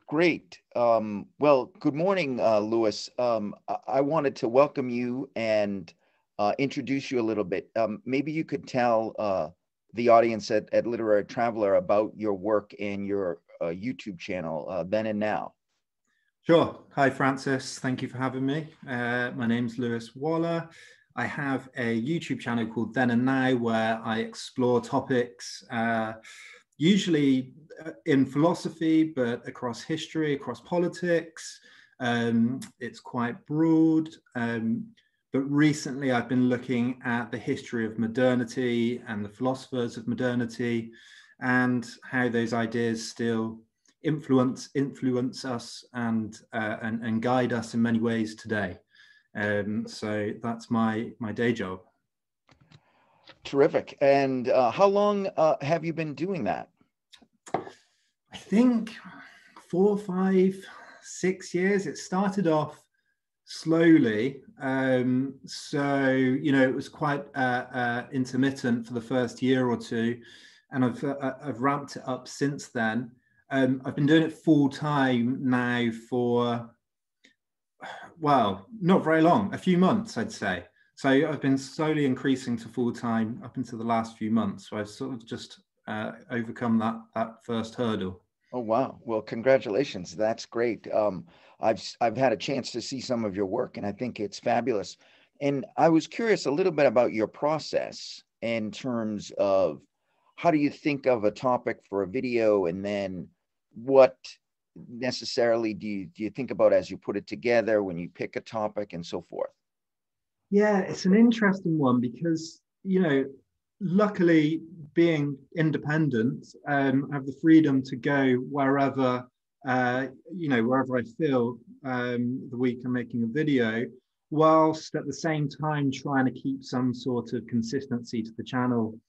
Great. Well, good morning, Louis. I wanted to welcome you and introduce you a little bit. Maybe you could tell the audience at Literary Traveler about your work and your YouTube channel, Then and Now. Sure. Hi, Francis. Thank you for having me. My name's Lewis Waller. I have a YouTube channel called Then and Now where I explore topics usually in philosophy, but across history, across politics. It's quite broad. But recently I've been looking at the history of modernity and the philosophers of modernity and how those ideas still influence us and guide us in many ways today. So that's my day job. Terrific. And how long have you been doing that? I think 4, 5, 6 years. It started off slowly. So, you know, it was quite intermittent for the first year or two. And I've ramped it up since then. I've been doing it full time now for, well, not very long, a few months, I'd say. So I've been slowly increasing to full time up until the last few months. So I've sort of just overcome that first hurdle. Oh, wow. Well, congratulations. That's great. I've had a chance to see some of your work and I think it's fabulous. And I was curious a little bit about your process in terms of how do you think of a topic for a video, and then what necessarily do you think about as you put it together when you pick a topic and so forth? Yeah, it's an interesting one because, you know, luckily being independent, I have the freedom to go wherever, wherever I feel the week I'm making a video, whilst at the same time trying to keep some sort of consistency to the channel.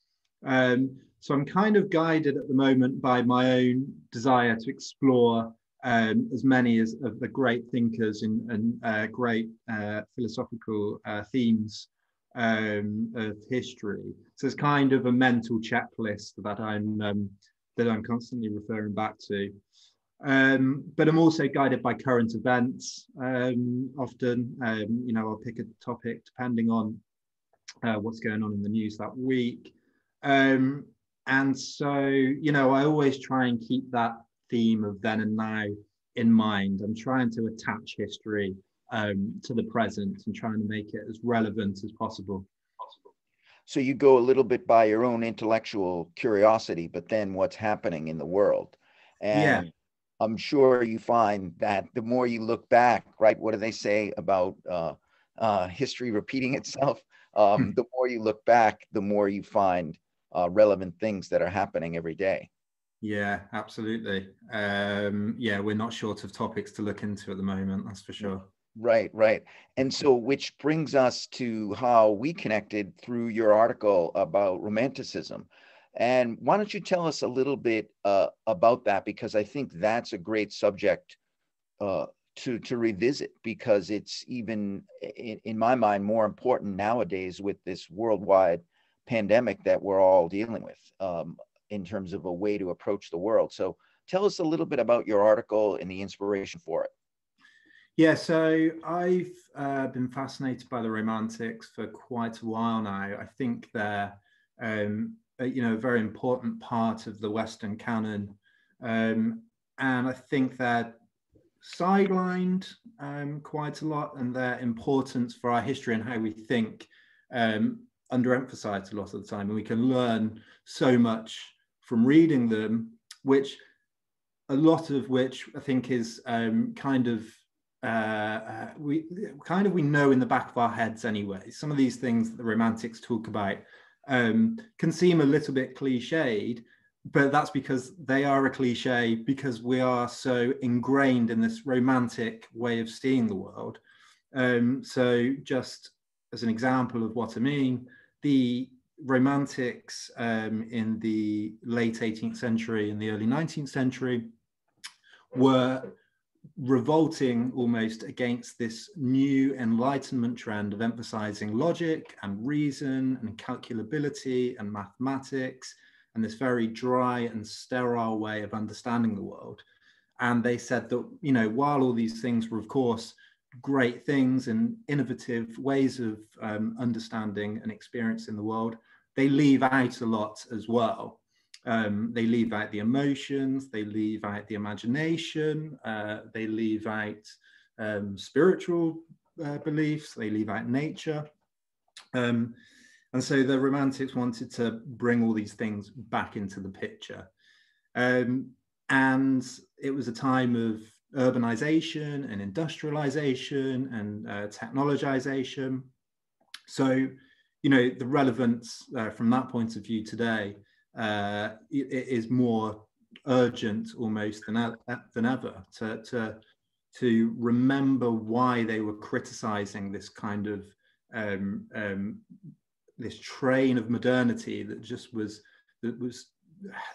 So I'm kind of guided at the moment by my own desire to explore as many of the great thinkers and great philosophical themes of history. So it's kind of a mental checklist that I'm constantly referring back to. But I'm also guided by current events. Often, I'll pick a topic depending on what's going on in the news that week. And so, you know, I always try and keep that theme of then and now in mind. I'm trying to attach history to the present and trying to make it as relevant as possible. So you go a little bit by your own intellectual curiosity, but then what's happening in the world. And yeah. I'm sure you find that the more you look back, right? What do they say about history repeating itself? The more you look back, the more you find relevant things that are happening every day. Yeah, absolutely. We're not short of topics to look into at the moment, that's for sure. Right. And so, which brings us to how we connected through your article about Romanticism. And why don't you tell us a little bit about that? Because I think that's a great subject to revisit, because it's even, in my mind, more important nowadays with this worldwide pandemic that we're all dealing with in terms of a way to approach the world. So tell us a little bit about your article and the inspiration for it. Yeah, so I've been fascinated by the Romantics for quite a while now. I think they're, a very important part of the Western canon. And I think they're sidelined quite a lot, and their importance for our history and how we think underemphasized a lot of the time. And we can learn so much from reading them, which a lot of which I think is we know in the back of our heads anyway. Some of these things that the Romantics talk about can seem a little bit cliched, but that's because they are a cliche because we are so ingrained in this romantic way of seeing the world. So just as an example of what I mean, the Romantics in the late 18th century and the early 19th century were revolting almost against this new Enlightenment trend of emphasizing logic and reason and calculability and mathematics and this very dry and sterile way of understanding the world. And they said that, you know, while all these things were, of course, great things and innovative ways of understanding and experiencing the world, they leave out a lot as well. They leave out the emotions, they leave out the imagination, they leave out spiritual beliefs, they leave out nature. And so the Romantics wanted to bring all these things back into the picture. And it was a time of urbanization and industrialization and technologization. So, you know, the relevance from that point of view today it is more urgent almost than ever to remember why they were criticizing this kind of this train of modernity that was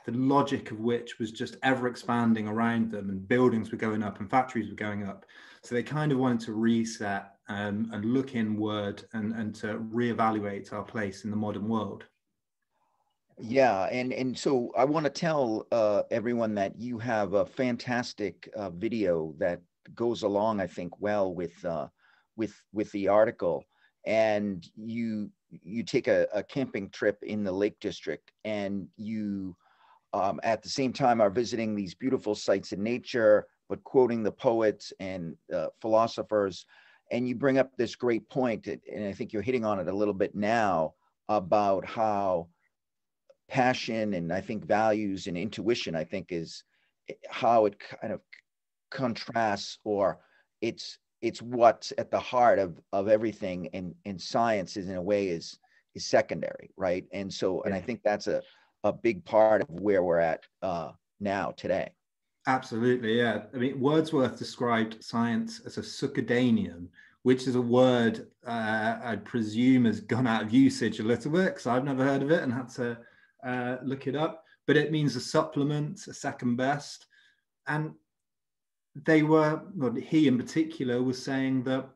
the logic of which was just ever expanding around them, and buildings were going up and factories were going up. So they kind of wanted to reset and look inward and to reevaluate our place in the modern world. Yeah, and so I want to tell everyone that you have a fantastic video that goes along, I think, well with the article, and you take a camping trip in the Lake District, and you at the same time are visiting these beautiful sites in nature, but quoting the poets and philosophers, and you bring up this great point, and I think you're hitting on it a little bit now, about how passion and I think values and intuition, I think, is how it kind of contrasts, or it's what's at the heart of everything, and science is in a way is secondary, right? And so, and I think that's a big part of where we're at now today. Absolutely, yeah. I mean, Wordsworth described science as a succedaneum, which is a word I presume has gone out of usage a little bit, because I've never heard of it and had to look it up, but it means a supplement, a second best. And they were, well, he in particular was saying that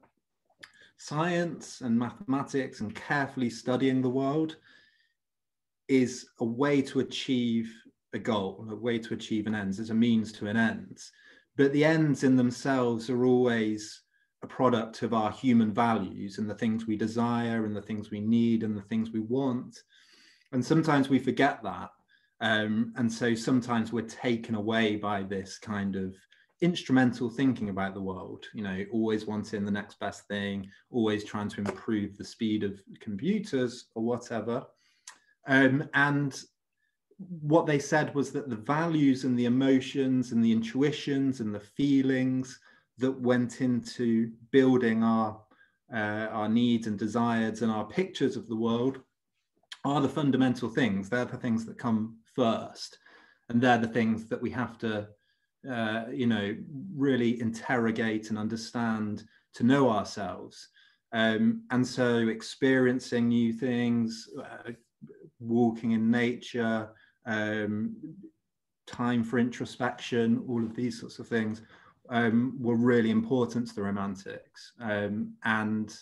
science and mathematics and carefully studying the world is a way to achieve a goal, a way to achieve an end, as a means to an end. But the ends in themselves are always a product of our human values and the things we desire and the things we need and the things we want. And sometimes we forget that. And so sometimes we're taken away by this kind of instrumental thinking about the world, you know, always wanting the next best thing, always trying to improve the speed of computers or whatever. And what they said was that the values and the emotions and the intuitions and the feelings that went into building our needs and desires and our pictures of the world are the fundamental things. They're the things that come first, and they're the things that we have to you know, really interrogate and understand to know ourselves. And so experiencing new things, walking in nature, time for introspection, all of these sorts of things were really important to the Romantics. And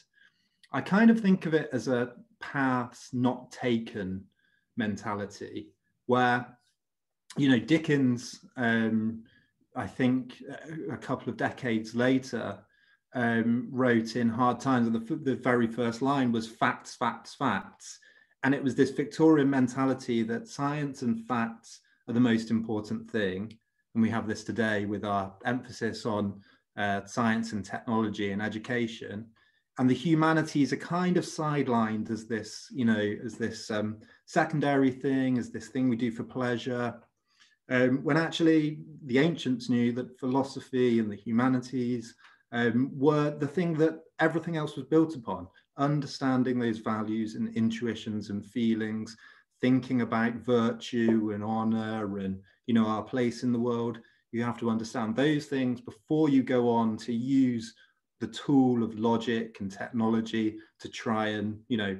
I kind of think of it as a paths not taken mentality, where, you know, Dickens, I think a couple of decades later, wrote in Hard Times, and the very first line was facts, facts, facts. And it was this Victorian mentality that science and facts are the most important thing. And we have this today with our emphasis on science and technology and education. And the humanities are kind of sidelined as this, you know, as this secondary thing, as this thing we do for pleasure. When actually the ancients knew that philosophy and the humanities were the thing that everything else was built upon. Understanding those values and intuitions and feelings, thinking about virtue and honor and, you know, our place in the world. You have to understand those things before you go on to use the tool of logic and technology to try and, you know,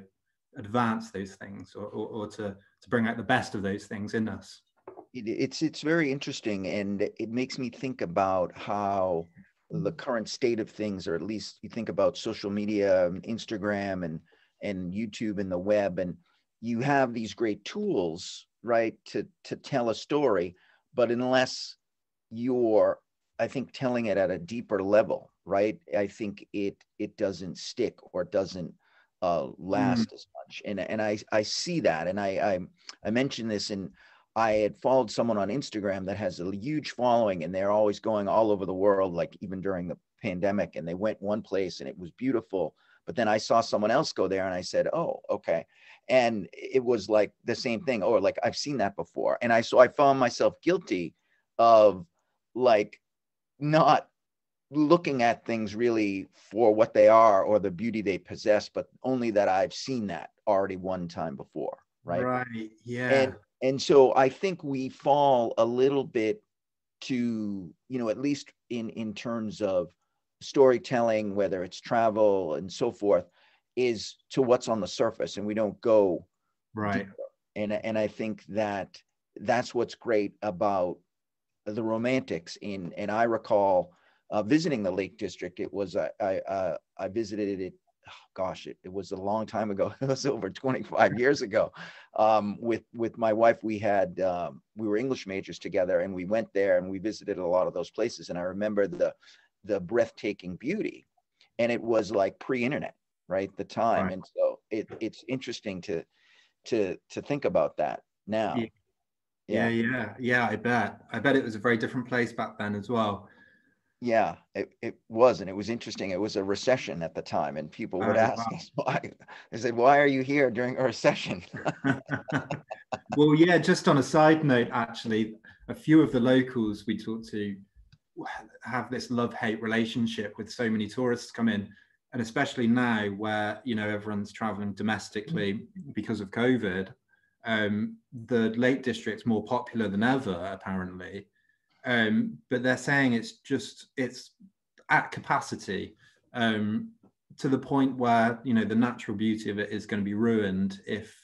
advance those things or to bring out the best of those things in us. It's very interesting, and it makes me think about how the current state of things, or at least you think about social media, Instagram and YouTube and the web, and you have these great tools right, to tell a story, but unless you're, I think, telling it at a deeper level, right, I think it doesn't stick, or it doesn't Mm, last as much. And I see that, and I mentioned this, and I had followed someone on Instagram that has a huge following, and they're always going all over the world, like even during the pandemic, and they went one place and it was beautiful, but then I saw someone else go there and I said, oh, okay. And it was like the same thing, or like I've seen that before. And I found myself guilty of like not looking at things really for what they are or the beauty they possess, but only that I've seen that already one time before, right? right. And Yeah. and so I think we fall a little bit to, at least in terms of storytelling, whether it's travel and so forth, is to what's on the surface, and we don't go Right. deeper. And I think that that's what's great about the Romantics. And I recall visiting the Lake District. It was I visited it. Oh, gosh, it was a long time ago. It was over 25 years ago. With my wife, we were English majors together, and we went there and we visited a lot of those places. And I remember the breathtaking beauty, and it was like pre-internet, right? The time, Right. and so it's interesting to think about that Yeah. now. Yeah. Yeah. Yeah. Yeah. I bet it was a very different place back then as well. Yeah, it was, and it was interesting. It was a recession at the time, and people would Oh, ask wow. us why. They said, "Why are you here during a recession?" Well, yeah, just on a side note, actually, a few of the locals we talked to have this love-hate relationship with so many tourists come in. And especially now where, everyone's traveling domestically because of COVID, the Lake District's more popular than ever, apparently. But they're saying it's at capacity, um, to the point where the natural beauty of it is going to be ruined if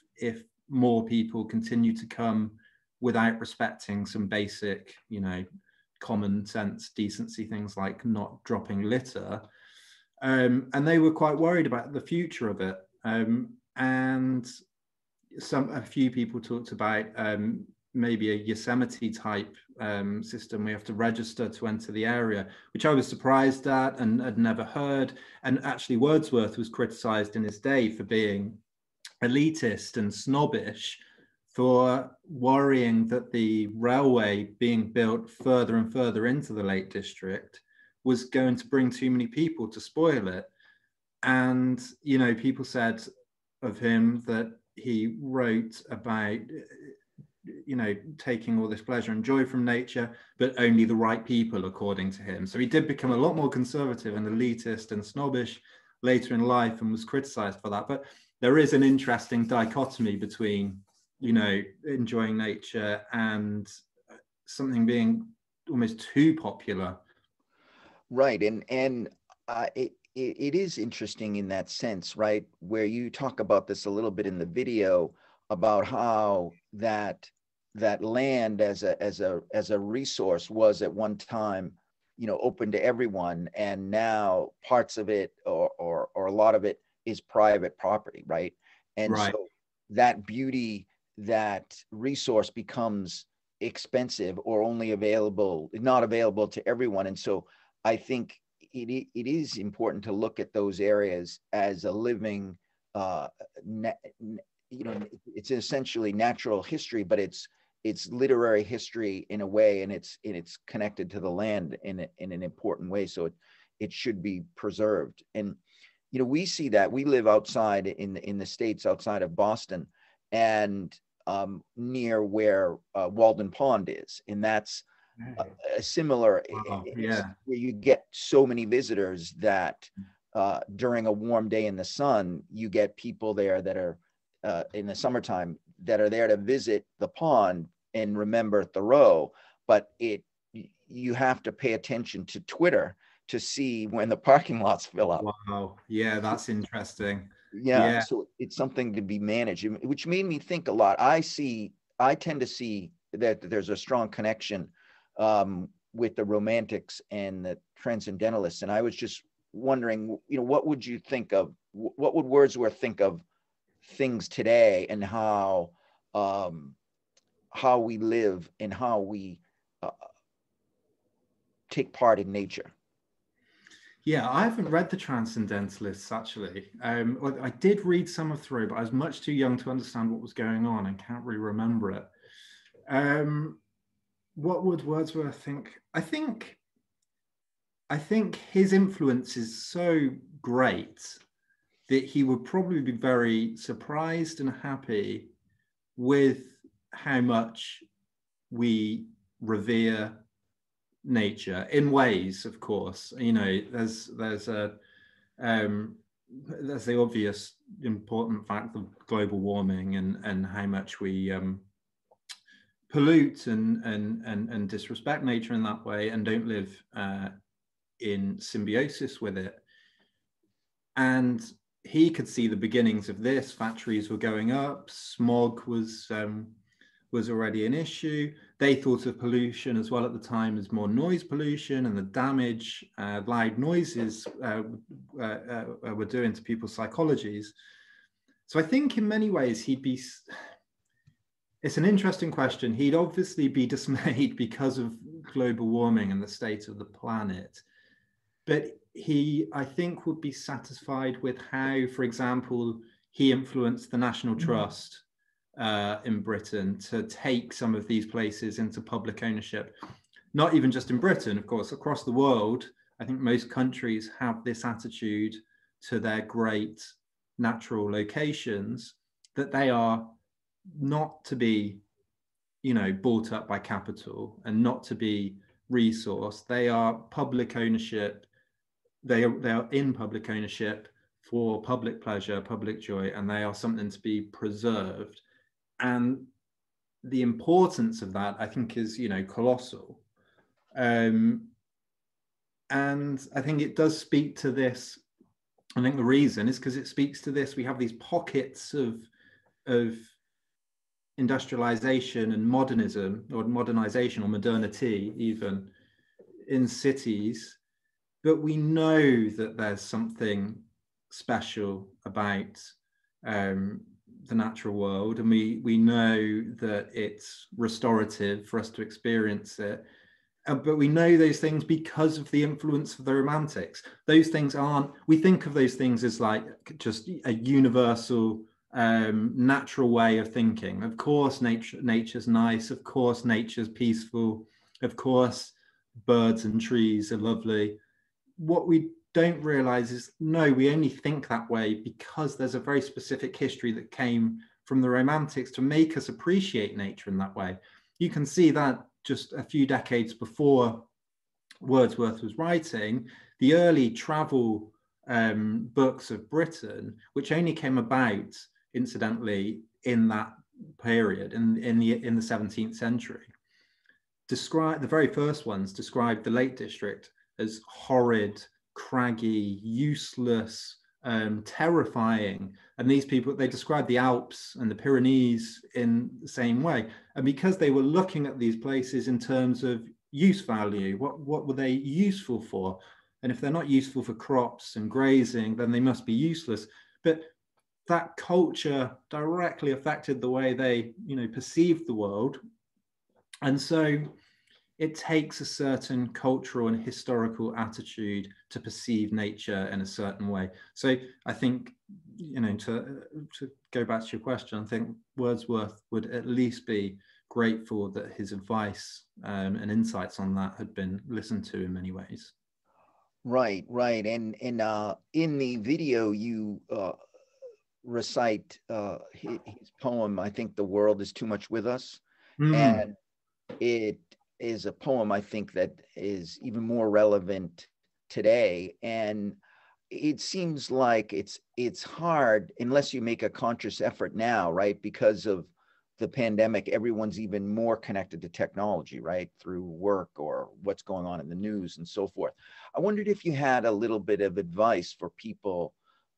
more people continue to come without respecting some basic common sense decency things like not dropping litter. And they were quite worried about the future of it. And a few people talked about maybe a Yosemite type system. We have to register to enter the area, which I was surprised at and had never heard. And actually, Wordsworth was criticized in his day for being elitist and snobbish, for worrying that the railway being built further and further into the Lake District was going to bring too many people to spoil it. And, people said of him that he wrote about taking all this pleasure and joy from nature, but only the right people, according to him. So he did become a lot more conservative and elitist and snobbish later in life, and was criticized for that. But there is an interesting dichotomy between enjoying nature and something being almost too popular. Right, and it is interesting in that sense, right? Where you talk about this a little bit in the video about how that land as a resource was at one time, open to everyone, and now parts of it, or a lot of it, is private property, right? And Right. so that beauty, that resource, becomes expensive, or only available, not available to everyone. And so I think it is important to look at those areas as a living, uh, na- it's essentially natural history, but it's literary history in a way, and it's connected to the land in an important way. So it should be preserved. And we see that. We live outside in the States, outside of Boston, and near where Walden Pond is, and that's a similar. Wow. It's Yeah. where you get so many visitors that during a warm day in the sun, you get people there that are in the summertime, that are there to visit the pond and remember Thoreau. But you have to pay attention to Twitter to see when the parking lots fill up. Wow. Yeah, that's interesting. Yeah, Yeah. so it's something to be managed, which made me think a lot. I tend to see that there's a strong connection with the Romantics and the Transcendentalists. And I was just wondering, what would you think of, what would Wordsworth think of things today, and how, um, how we live and how we uh, take part in nature. Yeah, I haven't read the Transcendentalists actually. Well, I did read some of Thoreau, but I was much too young to understand what was going on and can't really remember it. What would Wordsworth think? I think his influence is so great that he would probably be very surprised and happy with how much we revere nature in ways, of course. You know, there's the obvious important fact of global warming and how much we pollute and disrespect nature in that way and don't live in symbiosis with it. And he could see the beginnings of this. Factories were going up, smog was already an issue. They thought of pollution as well at the time as more noise pollution and the damage loud noises were doing to people's psychologies. So I think in many ways it's an interesting question. He'd obviously be dismayed because of global warming and the state of the planet. But he, I think, would be satisfied with how, for example, he influenced the National Trust in Britain to take some of these places into public ownership. Not even just in Britain, of course, across the world. I think most countries have this attitude to their great natural locations, that they are not to be, you know, bought up by capital and not to be resourced. They are public ownership. They are in public ownership for public pleasure, public joy, and they are something to be preserved. And the importance of that, I think, is, you know, colossal. And I think it does speak to this. I think the reason is because it speaks to this. We have these pockets of industrialization and modernism, or modernization, or modernity even, in cities. But we know that there's something special about the natural world, and we know that it's restorative for us to experience it. But we know those things because of the influence of the Romantics. Those things aren't, we think of those things as like just a universal natural way of thinking. Of course, nature's nice. Of course, nature's peaceful. Of course, birds and trees are lovely. What we don't realize is, no, we only think that way because there's a very specific history that came from the Romantics to make us appreciate nature in that way. You can see that just a few decades before Wordsworth was writing, the early travel books of Britain, which only came about, incidentally, in that period, in the 17th century, the very first ones described the Lake District as horrid, craggy, useless, terrifying. And these people, they described the Alps and the Pyrenees in the same way. And because they were looking at these places in terms of use value, what were they useful for? And if they're not useful for crops and grazing, then they must be useless. But that culture directly affected the way they, you know, perceived the world. And so it takes a certain cultural and historical attitude to perceive nature in a certain way. So I think, you know, to go back to your question, I think Wordsworth would at least be grateful that his advice and insights on that had been listened to in many ways. Right. And in the video, you recite his poem, I think The World is Too Much With Us. And it is a poem, I think, that is even more relevant today. And it seems like it's hard unless you make a conscious effort now, right? Because of the pandemic, everyone's even more connected to technology, right? Through work or what's going on in the news and so forth. I wondered if you had a little bit of advice for people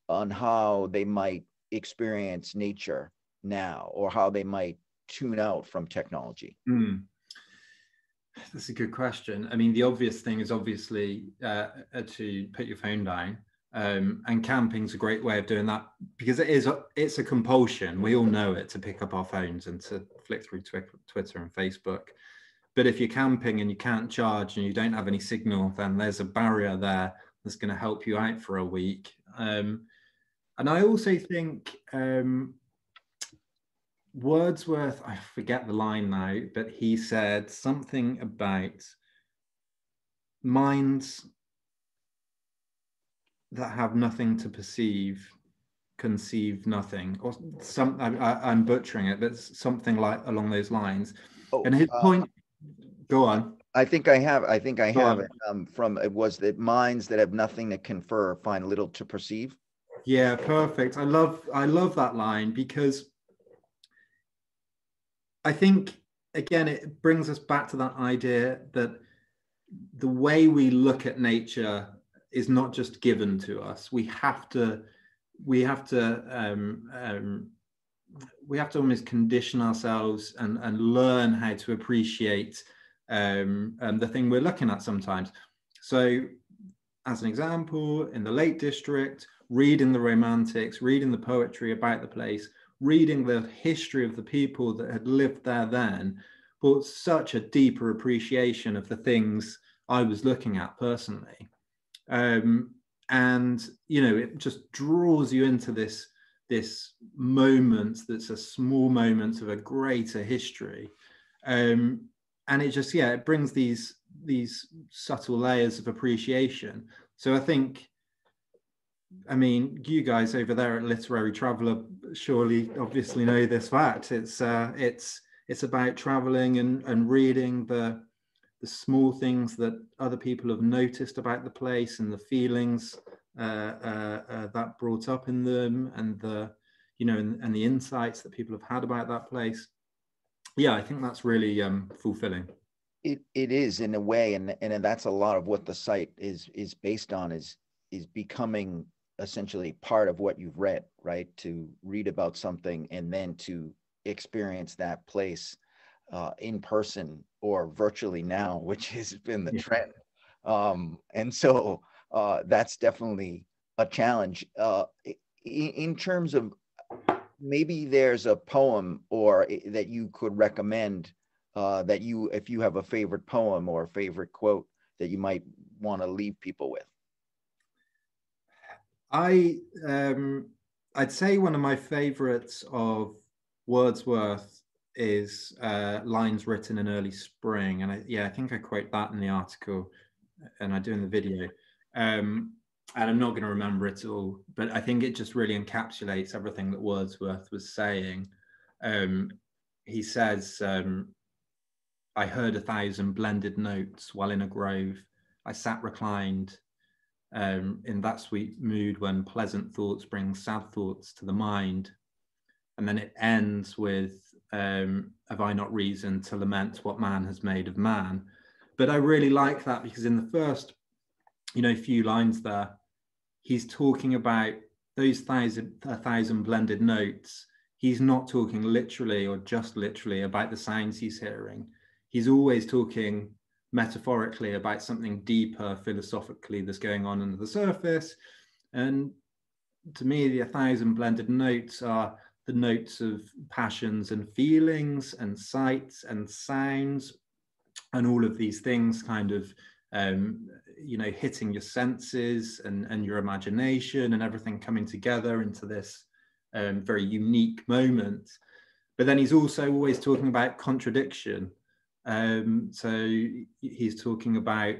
on how they might experience nature now, or how they might tune out from technology. That's a good question. I mean, the obvious thing is obviously to put your phone down And camping's a great way of doing that, because it's a compulsion. We all know it, to pick up our phones and to flick through Twitter and Facebook. But if you're camping and you can't charge and you don't have any signal, then there's a barrier there that's going to help you out for a week. And I also think Wordsworth, I forget the line now, but he said something about minds that have nothing to perceive conceive nothing, or some. I'm butchering it, but something like along those lines. Oh, And his point. Go on. I think I have it. From it was that minds that have nothing to confer find little to perceive. Yeah, perfect. I love that line, because I think, again, it brings us back to that idea that the way we look at nature is not just given to us. We have to almost condition ourselves and learn how to appreciate the thing we're looking at sometimes. So, as an example, in the Lake District, reading the Romantics, reading the poetry about the place, reading the history of the people that had lived there then, brought such a deeper appreciation of the things I was looking at personally. And, you know, it just draws you into this moment that's a small moment of a greater history. And it just, yeah, it brings these subtle layers of appreciation. So I think, I mean, you guys over there at Literary Traveller surely obviously know this fact. It's about traveling and reading the small things that other people have noticed about the place, and the feelings that brought up in them, and the, you know, and the insights that people have had about that place. Yeah, I think that's really fulfilling. It is, in a way, and that's a lot of what the site is based on, is becoming essentially part of what you've read, right? To read about something and then to experience that place in person or virtually now, which has been the trend. And so that's definitely a challenge. In terms of, maybe there's a poem or that you could recommend, that you, if you have a favorite poem or a favorite quote that you might want to leave people with. I'd say one of my favorites of Wordsworth is lines written in early spring, and I think I quote that in the article, and I do in the video. And I'm not going to remember it all, but I think it just really encapsulates everything that Wordsworth was saying. He says, I heard 1,000 blended notes while in a grove. I sat reclined in that sweet mood when pleasant thoughts bring sad thoughts to the mind. And then it ends with, have I not reason to lament what man has made of man? But I really like that, because in the first, few lines there, he's talking about those 1,000 blended notes. He's not talking literally or just literally about the sounds he's hearing. He's always talking metaphorically about something deeper philosophically that's going on under the surface. And to me, the 1,000 blended notes are the notes of passions and feelings and sights and sounds, and all of these things kind of hitting your senses and your imagination, and everything coming together into this very unique moment. But then he's also always talking about contradiction. So he's talking about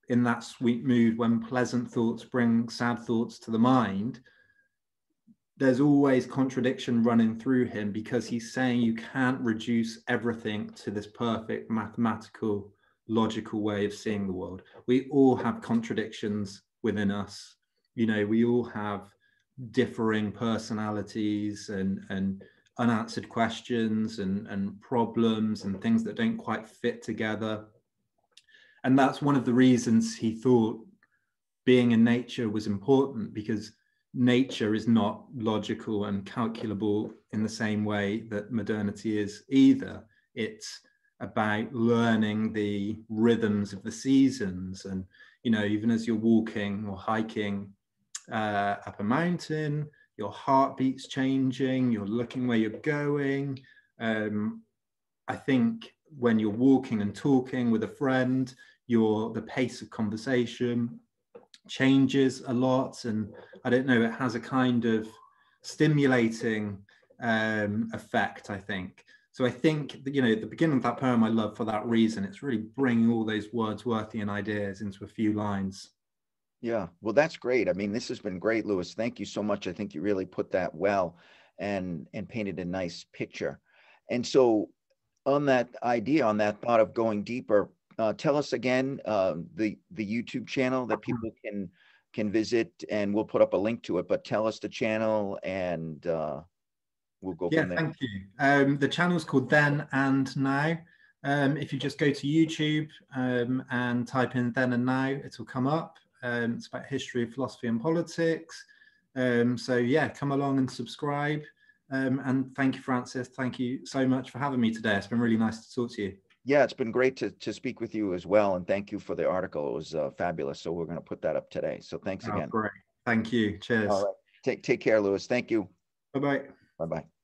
in that sweet mood when pleasant thoughts bring sad thoughts to the mind. There's always contradiction running through him, because he's saying you can't reduce everything to this perfect mathematical, logical way of seeing the world. We all have contradictions within us. We all have differing personalities and unanswered questions and problems and things that don't quite fit together. And that's one of the reasons he thought being in nature was important, because nature is not logical and calculable in the same way that modernity is either. It's about learning the rhythms of the seasons and, you know, even as you're walking or hiking up a mountain, your heartbeat's changing, you're looking where you're going. I think when you're walking and talking with a friend, the pace of conversation changes a lot, and I don't know, it has a kind of stimulating effect, I think. So I think that, you know, the beginning of that poem I love for that reason. It's really bringing all those Wordsworthian ideas into a few lines. Yeah, well, that's great. I mean, this has been great, Lewis. Thank you so much. I think you really put that well and painted a nice picture. And so on that idea, on that thought of going deeper, tell us again the YouTube channel that people can visit, and we'll put up a link to it, but tell us the channel and we'll go Yeah, from there. thank you. The channel's called Then and Now. If you just go to YouTube and type in Then and Now, it'll come up. It's about history, philosophy, and politics. So yeah, come along and subscribe. And thank you, Francis. Thank you so much for having me today. It's been really nice to talk to you. Yeah, it's been great to speak with you as well. And thank you for the article. It was fabulous. So we're going to put that up today. So thanks Oh, again. great. Thank you. All Cheers. right. Take care, Lewis. Thank you. Bye-bye. Bye-bye.